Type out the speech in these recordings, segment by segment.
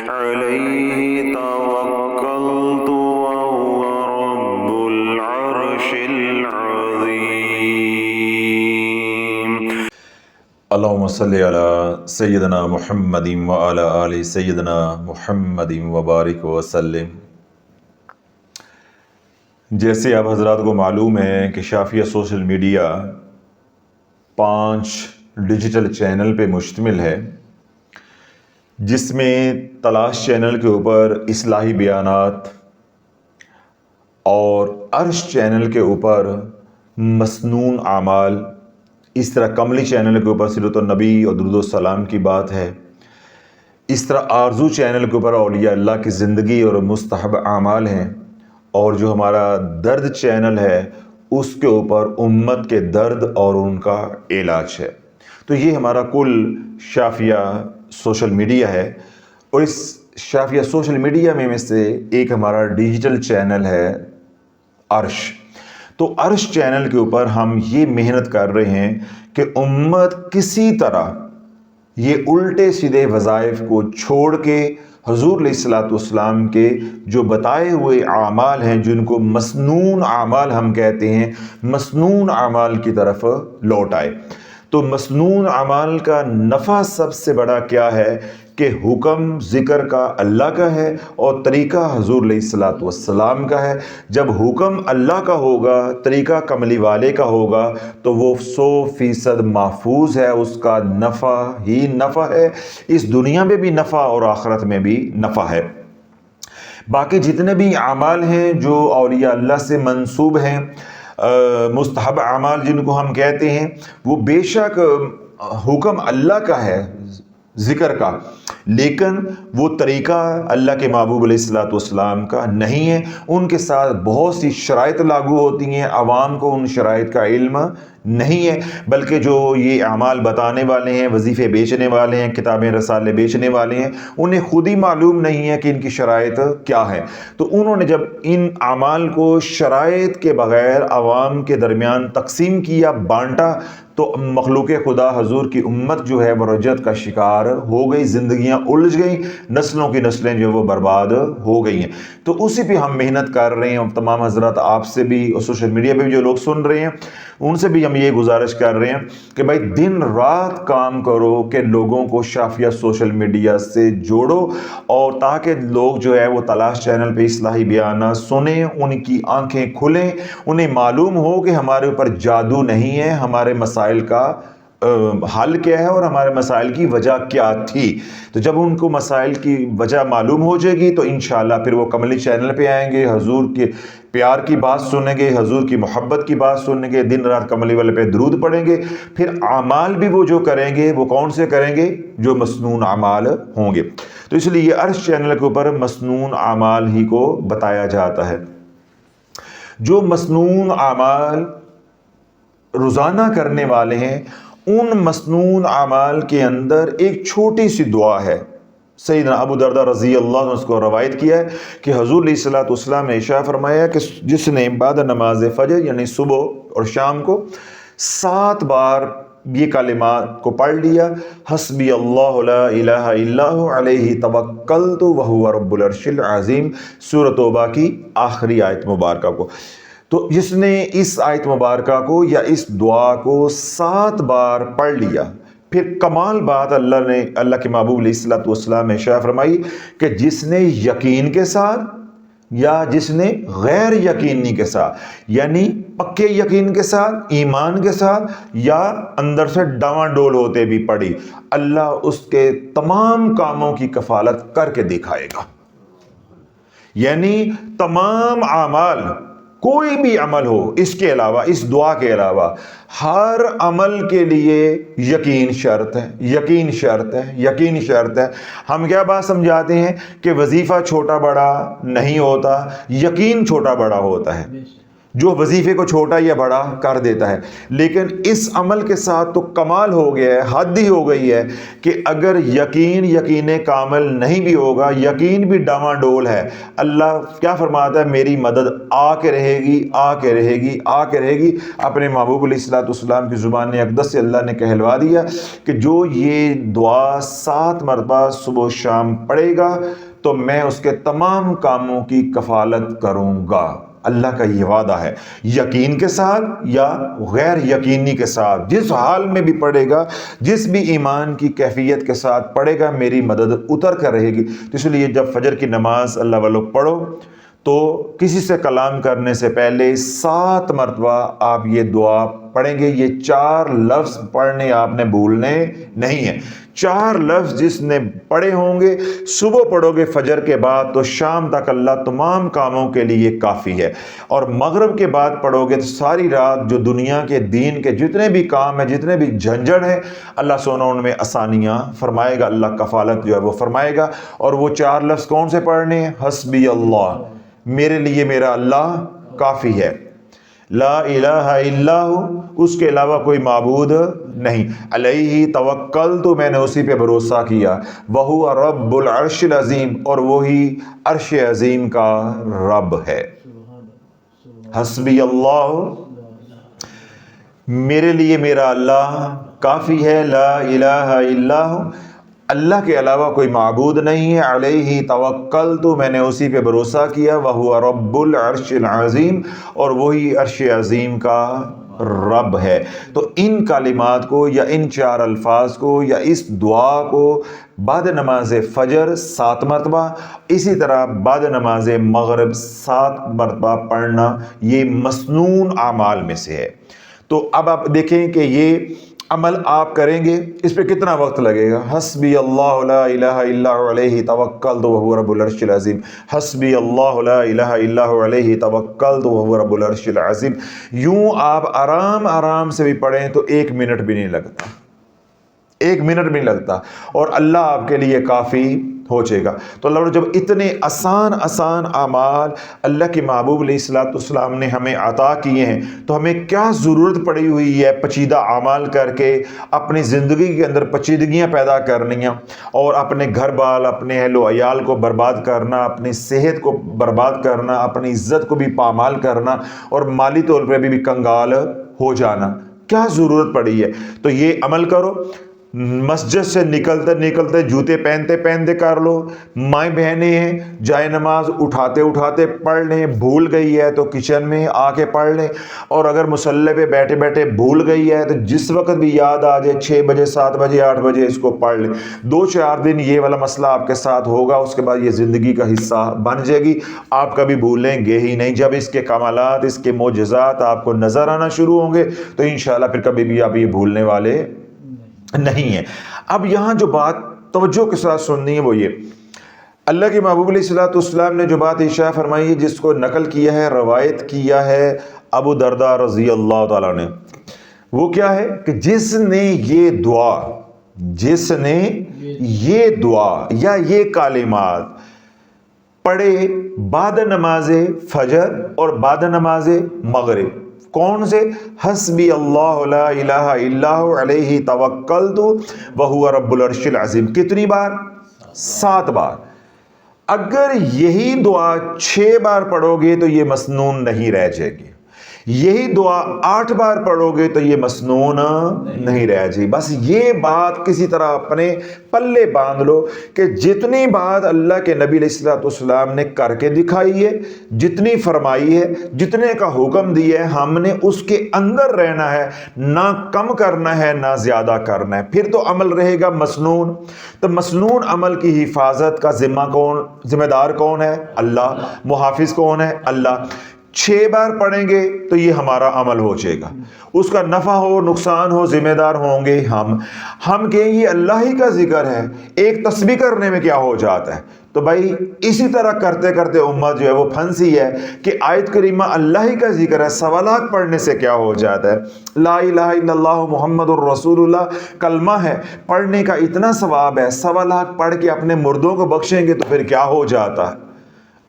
عليه توكلت وهو رب العرش العظيم. اللهم صل علی سیدنا محمد وعلی آل سیدنا محمد وبارک وسلم۔ جیسے آپ حضرات کو معلوم ہے کہ Shafia social media 5 digital channel پہ مشتمل ہے، جس میں تلاش چینل کے اوپر اصلاحی بیانات اور عرش چینل کے اوپر مسنون اعمال، اس طرح کملی چینل کے اوپر سیرت النبی اور درود السلام کی بات ہے، اس طرح آرزو چینل کے اوپر اولیاء اللہ کی زندگی اور مستحب اعمال ہیں، اور جو ہمارا درد چینل ہے اس کے اوپر امت کے درد اور ان کا علاج ہے۔ تو یہ ہمارا کل شافیہ سوشل میڈیا ہے، اور اس شافیہ سوشل میڈیا میں سے ایک ہمارا ڈیجیٹل چینل ہے عرش۔ تو عرش چینل کے اوپر ہم یہ محنت کر رہے ہیں کہ امت کسی طرح یہ الٹے سیدھے وظائف کو چھوڑ کے حضور علیہ الصلوۃ والسلام کے جو بتائے ہوئے اعمال ہیں، جن کو مسنون اعمال ہم کہتے ہیں، مسنون اعمال کی طرف لوٹ آئے۔ تو مسنون اعمال کا نفع سب سے بڑا کیا ہے کہ حکم ذکر کا اللہ کا ہے اور طریقہ حضور علیہ الصلوۃ والسلام کا ہے۔ جب حکم اللہ کا ہوگا، طریقہ کملی والے کا ہوگا، تو وہ 100% محفوظ ہے، اس کا نفع ہی نفع ہے، اس دنیا میں بھی نفع اور آخرت میں بھی نفع ہے۔ باقی جتنے بھی اعمال ہیں جو اولیاء اللہ سے منسوب ہیں، مستحب اعمال جن کو ہم کہتے ہیں، وہ بے شک حکم اللہ کا ہے ذکر کا، لیکن وہ طریقہ اللہ کے محبوب علیہ الصلوۃ والسلام کا نہیں ہے۔ ان کے ساتھ بہت سی شرائط لاگو ہوتی ہیں، عوام کو ان شرائط کا علم نہیں ہے، بلکہ جو یہ اعمال بتانے والے ہیں، وظیفے بیچنے والے ہیں، کتابیں رسالے بیچنے والے ہیں، انہیں خود ہی معلوم نہیں ہے کہ ان کی شرائط کیا ہے۔ تو انہوں نے جب ان اعمال کو شرائط کے بغیر عوام کے درمیان تقسیم کیا، بانٹا، تو مخلوق خدا حضور کی امت جو ہے وہ رجعت کا شکار ہو گئی، زندگیاں الجھ گئیں، نسلوں کی نسلیں جو وہ برباد ہو گئی ہیں۔ تو اسی پہ ہم محنت کر رہے ہیں، اور تمام حضرات آپ سے بھی اور سوشل میڈیا پہ بھی جو لوگ سن رہے ہیں ان سے بھی ہم یہ گزارش کر رہے ہیں کہ بھائی دن رات کام کرو کہ لوگوں کو شافیہ سوشل میڈیا سے جوڑو، اور تاکہ لوگ جو ہے وہ تلاش چینل پہ اصلاحی بیانات سنیں، ان کی آنکھیں کھلیں، انہیں معلوم ہو کہ ہمارے اوپر جادو نہیں ہے، ہمارے مسائل کا حل کیا ہے اور ہمارے مسائل کی وجہ کیا تھی۔ تو جب ان کو مسائل کی وجہ معلوم ہو جائے گی تو انشاءاللہ پھر وہ کملی چینل پہ آئیں گے، حضور کے پیار کی بات سنیں گے، حضور کی محبت کی بات سنیں گے، دن رات کملی والے پہ درود پڑھیں گے۔ پھر اعمال بھی وہ جو کریں گے وہ کون سے کریں گے؟ جو مسنون اعمال ہوں گے۔ تو اس لیے یہ عرش چینل کے اوپر مسنون اعمال ہی کو بتایا جاتا ہے۔ جو مسنون اعمال روزانہ کرنے والے ہیں، ان مسنون اعمال کے اندر ایک چھوٹی سی دعا ہے۔ سیدنا ابو درداء رضی اللہ عنہ اس کو روایت کیا ہے کہ حضور علیہ الصلوۃ والسلام نے ارشاد فرمایا کہ جس نے بعد نماز فجر یعنی صبح اور شام کو 7 بار یہ کلمات کو پڑھ لیا، حسبی اللہ لا الہ الا ہو علیہ توکلت وہو رب العرش العظیم، سورۃ توبہ کی آخری آیت مبارکہ کو، تو جس نے اس آیت مبارکہ کو یا اس دعا کو 7 بار پڑھ لیا، پھر کمال بات اللہ کے محبوب علیہ الصلوۃ والسلام نے ارشاد فرمائی کہ جس نے یقین کے ساتھ یا جس نے غیر یقینی کے ساتھ، یعنی پکے یقین کے ساتھ، ایمان کے ساتھ، یا اندر سے ڈاواں ڈول ہوتے بھی پڑھی، اللہ اس کے تمام کاموں کی کفالت کر کے دکھائے گا۔ یعنی تمام اعمال، کوئی بھی عمل ہو اس کے علاوہ، اس دعا کے علاوہ، ہر عمل کے لیے یقین شرط ہے، یقین شرط ہے، یقین شرط ہے۔ ہم کیا بات سمجھاتے ہیں کہ وظیفہ چھوٹا بڑا نہیں ہوتا، یقین چھوٹا بڑا ہوتا ہے۔ جو وظیفے کو چھوٹا یا بڑا کر دیتا ہے. لیکن اس عمل کے ساتھ تو کمال ہو گیا ہے, حد ہی ہو گئی ہے کہ اگر یقین کامل نہیں بھی ہوگا, یقین بھی ڈاواڈول ہے, اللہ کیا فرماتا ہے, میری مدد آ کے رہے گی, آ کے رہے گی, آ کے رہے گی. اپنے محبوب علیہ الصلوۃ والسلام کی زبان اقدس سے اللہ نے کہلوا دیا کہ جو یہ دعا 7 مرتبہ صبح و شام پڑھے گا تو میں اس کے تمام کاموں کی کفالت کروں گا. اللہ کا یہ وعدہ ہے, یقین کے ساتھ یا غیر یقینی کے ساتھ, جس حال میں بھی پڑھے گا, جس بھی ایمان کی کیفیت کے ساتھ پڑھے گا, میری مدد اتر کر رہے گی. تو اس لیے جب فجر کی نماز اللہ والو پڑھو تو کسی سے کلام کرنے سے پہلے 7 مرتبہ آپ یہ دعا پڑھیں گے. یہ 4 لفظ پڑھنے آپ نے بھولنے نہیں ہیں. 4 لفظ جس نے پڑھے ہوں گے, صبح پڑھو گے فجر کے بعد تو شام تک اللہ تمام کاموں کے لیے کافی ہے. اور مغرب کے بعد پڑھو گے تو ساری رات جو دنیا کے دین کے جتنے بھی کام ہیں, جتنے بھی جھنجھٹ ہیں, اللہ سونا ان میں آسانیاں فرمائے گا, اللہ کفالت جو ہے وہ فرمائے گا. اور وہ 4 لفظ کون سے پڑھنے ہیں؟ حسبی اللہ, میرے لیے میرا اللہ کافی ہے. لا الہ الا ہو, اس کے علاوہ کوئی معبود نہیں. علیہ توکلت, میں نے اسی پہ بھروسہ کیا. وہو رب العرش العظیم, اور وہی عرش عظیم کا رب ہے. حسبی اللہ, میرے لیے میرا اللہ کافی ہے. لا الہ الا ہو, اللہ کے علاوہ کوئی معبود نہیں ہے. علیہ توکلت, میں نے اسی پہ بھروسہ کیا. وہو رب العرش العظیم, اور وہی عرش عظیم کا رب ہے. تو ان کلمات کو یا ان 4 الفاظ کو یا اس دعا کو بعد نماز فجر 7 مرتبہ, اسی طرح بعد نماز مغرب 7 مرتبہ پڑھنا یہ مسنون اعمال میں سے ہے. تو اب آپ دیکھیں کہ یہ عمل آپ کریں گے, اس پہ کتنا وقت لگے گا. حسبی اللہ لا الہ الا هو علیہ توکلت وہو رب العرش العظیم. حسبی اللہ لا الہ الا هو علیہ توکلت وہو رب العرش العظیم. یوں آپ آرام سے بھی پڑھیں تو 1 منٹ بھی نہیں لگتا, 1 منٹ بھی نہیں لگتا, اور اللہ آپ کے لیے کافی ہو جائے گا. تو اللہ جب اتنے آسان اعمال اللہ کے محبوب علیہ الصلوۃ والسلام نے ہمیں عطا کیے ہیں, تو ہمیں کیا ضرورت پڑی ہوئی ہے پیچیدہ اعمال کر کے اپنی زندگی کے اندر پیچیدگیاں پیدا کرنیاں, اور اپنے گھر بال, اپنے اہل و عیال کو برباد کرنا, اپنی صحت کو برباد کرنا, اپنی عزت کو بھی پامال کرنا, اور مالی طور پہ بھی کنگال ہو جانا. کیا ضرورت پڑی ہے؟ تو یہ عمل کرو. مسجد سے نکلتے جوتے پہنتے کر لو. مائیں بہنیں ہیں, جائے نماز اٹھاتے پڑھ لیں. بھول گئی ہے تو کچن میں آ کے پڑھ لیں. اور اگر مصلی پہ بیٹھے بھول گئی ہے تو جس وقت بھی یاد آ جائے, 6 بجے 7 بجے 8 بجے اس کو پڑھ لیں. 2-4 دن یہ والا مسئلہ آپ کے ساتھ ہوگا, اس کے بعد یہ زندگی کا حصہ بن جائے گی, آپ کبھی بھولیں گے ہی نہیں. جب اس کے کمالات, اس کے معجزات آپ کو نظر آنا شروع ہوں گے تو انشاءاللہ پھر کبھی بھی آپ یہ بھولنے والے نہیں ہے. اب یہاں جو بات توجہ کے ساتھ سننی ہے وہ یہ, اللہ کے محبوب علیہ الصلوۃ والسلام نے جو بات ارشاد فرمائی ہے, جس کو نقل کیا ہے, روایت کیا ہے ابو درداء رضی اللہ تعالیٰ نے, وہ کیا ہے کہ جس نے یہ دعا یا یہ کلمات پڑھے بعد نماز فجر اور بعد نماز مغرب, کون سے؟ حسبی اللہ لا الہ الا هو علیہ توکلت وہو رب العرش العظیم. کتنی بار؟ 7 بار. اگر یہی دعا 6 بار پڑھو گے تو یہ مسنون نہیں رہ جائے گی. یہی دعا 8 بار پڑھو گے تو یہ مسنون نہیں رہ جائے. بس یہ بات کسی طرح اپنے پلے باندھ لو کہ جتنی بات اللہ کے نبی علیہ الصلوۃ والسلام نے کر کے دکھائی ہے, جتنی فرمائی ہے, جتنے کا حکم دیا ہے, ہم نے اس کے اندر رہنا ہے, نہ کم کرنا ہے نہ زیادہ کرنا ہے. پھر تو عمل رہے گا مسنون. تو مسنون عمل کی حفاظت کا ذمہ دار کون ہے؟ اللہ. محافظ کون ہے؟ اللہ. 6 بار پڑھیں گے تو یہ ہمارا عمل ہو جائے گا, اس کا نفع ہو نقصان ہو ذمہ دار ہوں گے ہم کہیں یہ اللہ ہی کا ذکر ہے, ایک تسبیح کرنے میں کیا ہو جاتا ہے. تو بھائی اسی طرح کرتے امت جو ہے وہ پھنسی ہے کہ آیت کریمہ اللہ ہی کا ذکر ہے, 1.25 لاکھ پڑھنے سے کیا ہو جاتا ہے. لا الہ الا اللہ محمد الرسول اللہ کلمہ ہے, پڑھنے کا اتنا ثواب ہے, 1.25 لاکھ پڑھ کے اپنے مردوں کو بخشیں گے تو پھر کیا ہو جاتا ہے.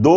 2